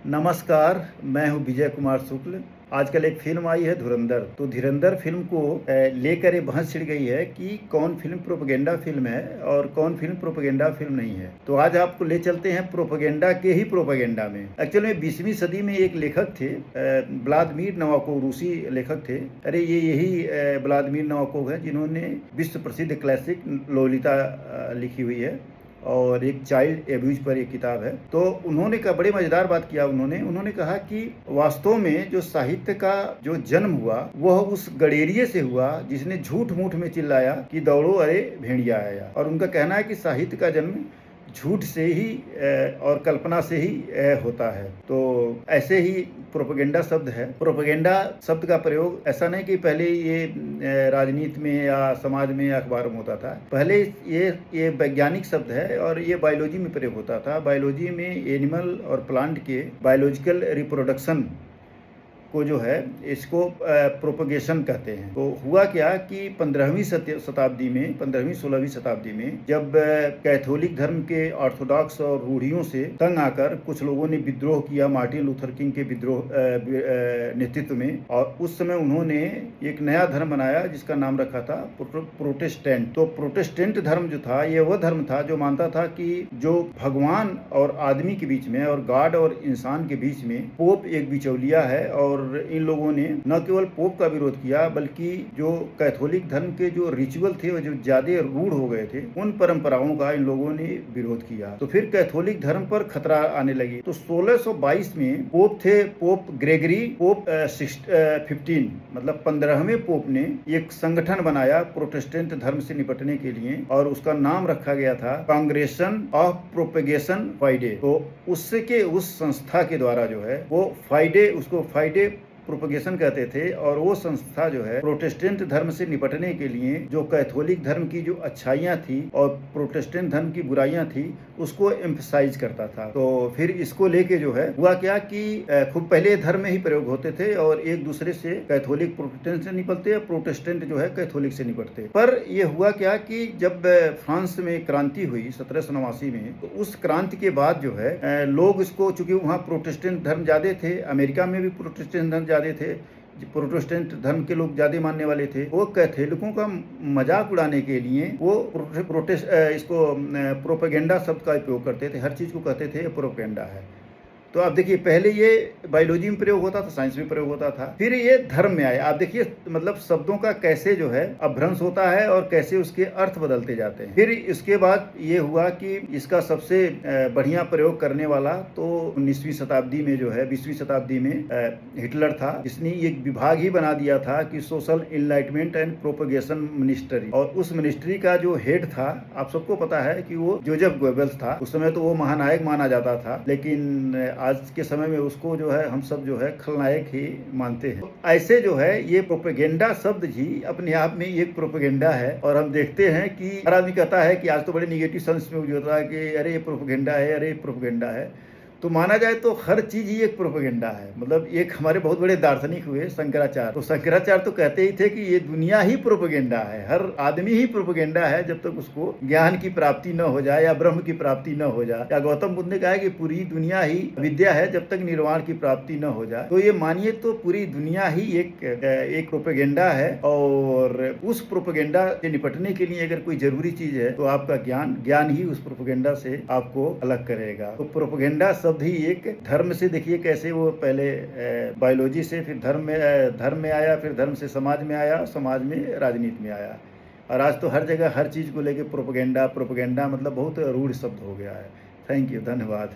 नमस्कार, मैं हूं विजय कुमार शुक्ल। आजकल एक फ़िल्म आई है धुरंधर, तो धुरंधर फ़िल्म को लेकर ये बहस छिड़ गई है कि कौन फ़िल्म प्रोपेगेंडा फ़िल्म है और कौन फ़िल्म प्रोपेगेंडा फ़िल्म नहीं है। तो आज आपको ले चलते हैं प्रोपेगेंडा के ही प्रोपेगेंडा में। एक्चुअल में 20वीं सदी में एक लेखक थे, व्लादिमीर नवाकोव, रूसी लेखक थे। अरे ये यही व्लादिमीर नवाकोव है जिन्होंने विश्व प्रसिद्ध क्लासिक लोलिता लिखी हुई है और एक चाइल्ड एब्यूज पर एक किताब है। तो उन्होंने का बड़े मज़ेदार बात किया। उन्होंने कहा कि वास्तव में जो साहित्य का जो जन्म हुआ वह उस गडेरिये से हुआ जिसने झूठ मूठ में चिल्लाया कि दौड़ो अरे भेड़िया आया। और उनका कहना है कि साहित्य का जन्म झूठ से ही और कल्पना से ही होता है। तो ऐसे ही प्रोपेगेंडा शब्द है। प्रोपेगेंडा शब्द का प्रयोग ऐसा नहीं कि पहले ये राजनीति में या समाज में या अखबारों में होता था। पहले ये वैज्ञानिक शब्द है और ये बायोलॉजी में प्रयोग होता था। बायोलॉजी में एनिमल और प्लांट के बायोलॉजिकल रिप्रोडक्शन को जो है इसको प्रोपगेशन कहते हैं। तो हुआ क्या कि 15वीं शताब्दी में 15वीं-16वीं शताब्दी में जब कैथोलिक धर्म के ऑर्थोडॉक्स और रूढ़ियों से तंग आकर कुछ लोगों ने विद्रोह किया मार्टिन लूथर किंग के विद्रोह नेतृत्व में, और उस समय उन्होंने एक नया धर्म बनाया जिसका नाम रखा था प्रोटेस्टेंट। तो प्रोटेस्टेंट धर्म जो था ये वह धर्म था जो मानता था कि जो भगवान और आदमी के बीच में और गॉड और इंसान के बीच में पोप एक बिचौलिया है। और इन लोगों ने न केवल पोप का विरोध किया बल्कि जो कैथोलिक धर्म के जो रिचुअल थे वो जो ज्यादा रूढ़ हो गए थे उन परंपराओं का इन लोगों ने विरोध किया। तो फिर कैथोलिक धर्म पर खतरा आने लगी। तो 1622 में पोप थे, पोप ग्रेगरी, पोप 15 मतलब 15वें पोप ने एक संगठन बनाया प्रोटेस्टेंट धर्म से निपटने के लिए और उसका नाम रखा गया था कांग्रेशन ऑफ प्रोपेगेशन फाइडे। तो उससे के उस संस्था के द्वारा जो है वो फाइडे, उसको फाइडे प्रोपेगेशन कहते थे। और वो संस्था जो है प्रोटेस्टेंट धर्म से निपटने के लिए जो कैथोलिक धर्म की जो अच्छाइयाँ थी और प्रोटेस्टेंट धर्म की बुराइयाँ थी उसको एम्फसाइज करता था। तो फिर इसको लेके जो है हुआ क्या कि खूब पहले धर्म में ही प्रयोग होते थे और एक दूसरे से कैथोलिक प्रोटेस्टेंट से निपटते, प्रोटेस्टेंट जो है कैथोलिक से निपटते। पर ये हुआ क्या कि जब फ्रांस में क्रांति हुई 1789 में, तो उस क्रांति के बाद जो है लोग इसको, चूंकि वहाँ प्रोटेस्टेंट धर्म ज्यादा थे, अमेरिका में भी प्रोटेस्टेंट धर्म ज्यादा थे, प्रोटेस्टेंट धर्म के लोग ज्यादा मानने वाले थे, वो कैथोलिकों का मजाक उड़ाने के लिए वो इसको प्रोपेगेंडा शब्द का उपयोग करते थे। हर चीज को कहते थे प्रोपेगेंडा है। तो आप देखिए पहले ये बायोलॉजी में प्रयोग होता था, साइंस में प्रयोग होता था, फिर ये धर्म में आया। आप देखिए मतलब शब्दों का कैसे जो है अपभ्रंश होता है और कैसे उसके अर्थ बदलते जाते हैं। फिर इसके बाद ये हुआ कि इसका सबसे बढ़िया प्रयोग करने वाला तो 19वीं शताब्दी में जो है 20वीं शताब्दी में हिटलर था, जिसने एक विभाग ही बना दिया था कि social enlightenment and propagation ministry. और उस मिनिस्ट्री का जो हेड था, आप सबको पता है कि वो जोसेफ गोएबल्स था। उस समय तो वो महानायक माना जाता था, लेकिन आज के समय में उसको जो है हम सब जो है खलनायक ही मानते हैं। तो ऐसे जो है ये प्रोपेगेंडा शब्द ही अपने आप में एक प्रोपेगेंडा है। और हम देखते हैं कि हर आदमी कहता है कि आज तो बड़े निगेटिव सेंस में होता है कि अरे ये प्रोपेगेंडा है, अरे प्रोपेगेंडा है। तो माना जाए तो हर चीज ही एक प्रोपेगेंडा है। मतलब एक हमारे बहुत बड़े दार्शनिक हुए शंकराचार्य, तो शंकराचार्य तो कहते ही थे कि ये दुनिया ही प्रोपेगेंडा है, हर आदमी ही प्रोपेगेंडा है जब तक उसको ज्ञान की प्राप्ति न हो जाए या ब्रह्म की प्राप्ति न हो जाए। या गौतम बुद्ध ने कहा है कि पूरी दुनिया ही विद्या है जब तक निर्वाण की प्राप्ति न हो जाए। तो ये मानिए तो पूरी दुनिया ही एक प्रोपेगेंडा है। और उस प्रोपेगेंडा से निपटने के लिए अगर कोई जरूरी चीज है तो आपका ज्ञान ही उस प्रोपेगेंडा से आपको अलग करेगा। तो प्रोपेगेंडा शब्द ही एक धर्म से, देखिए कैसे वो पहले बायोलॉजी से फिर धर्म में आया, फिर धर्म से समाज में आया, समाज में राजनीति में आया। और आज तो हर जगह हर चीज को लेके प्रोपेगेंडा मतलब बहुत रूढ़ शब्द हो गया है। थैंक यू, धन्यवाद।